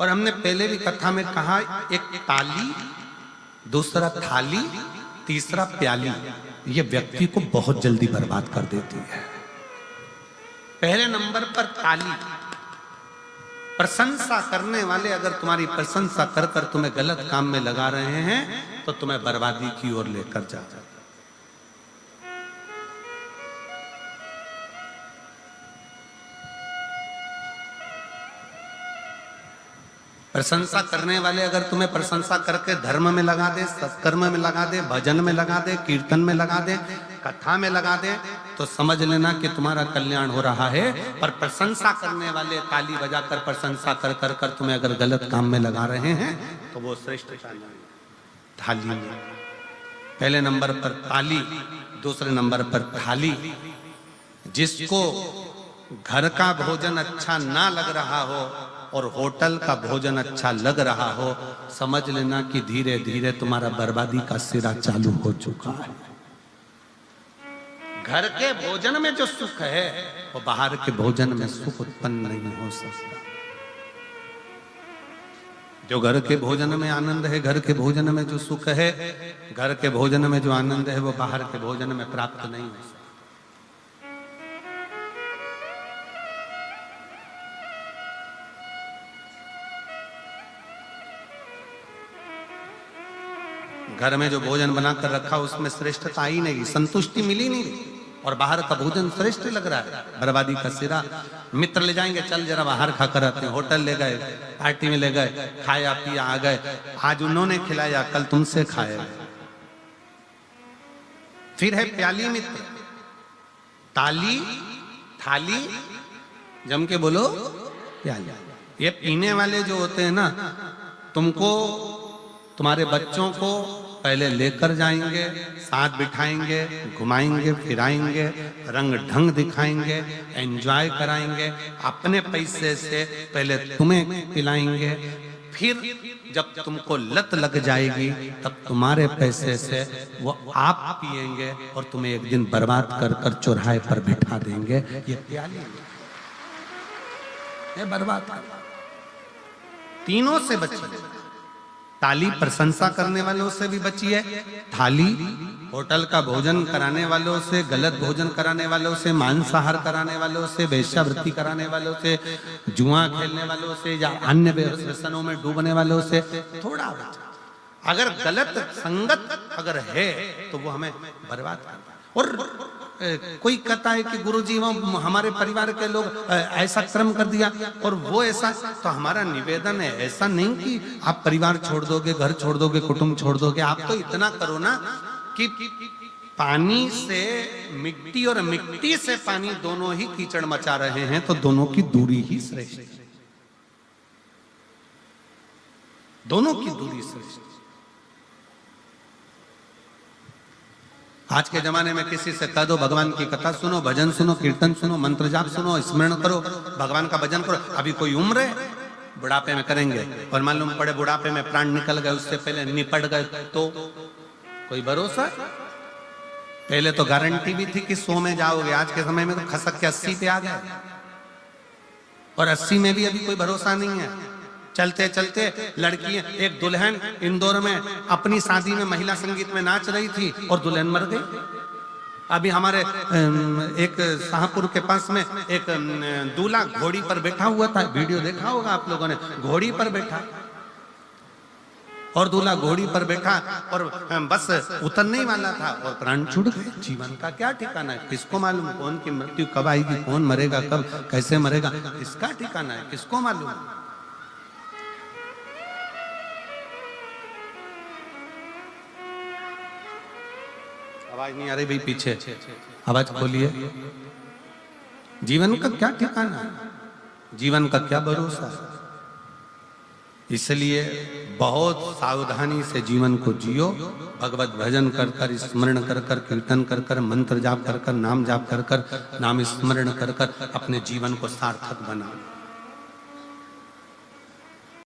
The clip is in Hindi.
और हमने पहले भी कथा में कहा, एक ताली, दूसरा थाली, तीसरा प्याली, ये व्यक्ति को बहुत जल्दी बर्बाद कर देती है। पहले नंबर पर ताली, प्रशंसा करने वाले अगर तुम्हारी प्रशंसा कर कर तुम्हें गलत काम में लगा रहे हैं तो तुम्हें बर्बादी की ओर लेकर जा। प्रशंसा करने वाले अगर तुम्हें प्रशंसा करके धर्म में लगा दे, सत्कर्म में लगा दे, भजन में लगा दे, कीर्तन में लगा दे, कथा में लगा दे, तो समझ लेना कि तुम्हारा कल्याण हो रहा है। पर प्रशंसा करने वाले ताली बजाकर प्रशंसा कर कर कर तुम्हें अगर गलत काम में लगा रहे हैं तो वो श्रेष्ठ थाली में। पहले नंबर पर ताली, दूसरे नंबर पर थाली। जिसको घर का भोजन अच्छा ना लग रहा हो और होटल का भोजन अच्छा लग रहा हो, समझ लेना कि धीरे धीरे तुम्हारा बर्बादी का सिरा चालू हो चुका है। घर के भोजन में जो सुख है वो बाहर के भोजन में सुख उत्पन्न नहीं हो सकता। जो घर के भोजन में आनंद है, घर के भोजन में जो सुख है, घर के भोजन में जो आनंद है वो बाहर के भोजन में प्राप्त नहीं हो सकता। घर में जो भोजन बनाकर रखा उसमें श्रेष्ठता आई नहीं, संतुष्टि मिली नहीं, और बाहर का भोजन श्रेष्ठ लग रहा है, बर्बादी का सिरा। मित्र ले जाएंगे, चल जरा बाहर खाकर आते हैं, होटल ले गए, पार्टी में ले गए, खाया पिया आ गए, आज उन्होंने खिलाया कल तुमसे खाया। फिर है प्याली मित्र, ताली, थाली, जम के बोलो प्याली। ये पीने वाले जो होते हैं ना, तुमको, तुम्हारे बच्चों को पहले लेकर जाएंगे, साथ बिठाएंगे, घुमाएंगे फिराएंगे, रंग ढंग दिखाएंगे, एंजॉय कराएंगे, अपने पैसे से पहले तुम्हें पिलाएंगे, फिर जब तुमको लत लग जाएगी तब तुम्हारे पैसे से वो आप पिएंगे और तुम्हें एक दिन बर्बाद कर कर चौराहे पर बिठा देंगे। ये प्याली है, बर्बाद कर। तीनों से बचिए। ताली प्रशंसा करने वालों से भी बचिए, थाली होटल का भोजन कराने वालों से, गलत भोजन कराने वालों से, मांसाहार कराने वालों से, वेश्यावृत्ति कराने वालों से, जुआ खेलने वालों से या अन्य व्यसनों में डूबने वालों से थोड़ा बचा। अगर गलत संगत अगर है तो वो हमें बर्बाद करता। और कोई कहता है कि गुरुजी वो हमारे परिवार के लोग ऐसा कर्म कर दिया और वो ऐसा, तो हमारा निवेदन है ऐसा नहीं कि आप परिवार छोड़ दोगे, घर छोड़ दोगे, कुटुंब छोड़ दोगे। आप तो इतना करो ना कि पानी से मिट्टी और मिट्टी से पानी दोनों ही कीचड़ मचा रहे हैं तो दोनों की दूरी ही श्रेष्ठ है, दोनों की दूरी श्रेष्ठ। आज के जमाने में किसी से कह दो भगवान की कथा सुनो, भजन सुनो, कीर्तन सुनो, मंत्र जाप सुनो, स्मरण करो, भगवान का भजन करो। अभी कोई उम्र है, बुढ़ापे में करेंगे और मालूम पड़े बुढ़ापे में प्राण निकल गए, उससे पहले निपट गए तो कोई भरोसा? पहले तो गारंटी भी थी कि 100 में जाओगे, आज के समय में तो खसक के 80 पे आ गए और 80 में भी अभी कोई भरोसा नहीं है। चलते चलते लड़की, एक दुल्हन इंदौर में अपनी शादी में महिला संगीत में नाच रही थी और दुल्हन मर गई। अभी हमारे एक शाहपुर के पास में एक दूल्हा घोड़ी पर बैठा हुआ था, वीडियो देखा होगा आप लोगों ने, घोड़ी पर बैठा और दूल्हा घोड़ी पर बैठा और बस उतरने ही वाला था और प्राण छूट गए। जीवन का क्या ठिकाना है, किसको मालूम कौन की मृत्यु कब आएगी, कौन मरेगा कब, कैसे मरेगा, इसका ठिकाना है, किसको मालूम। आवाज नहीं आ रही भाई, पीछे आवाज खोलिए। जीवन का क्या ठिकाना है, जीवन का क्या भरोसा है। इसलिए बहुत सावधानी से जीवन को जियो, भगवत भजन कर कर, स्मरण कर कर, कीर्तन कर कर, मंत्र जाप कर कर, नाम जाप कर कर, नाम स्मरण कर कर अपने जीवन को सार्थक बनाओ।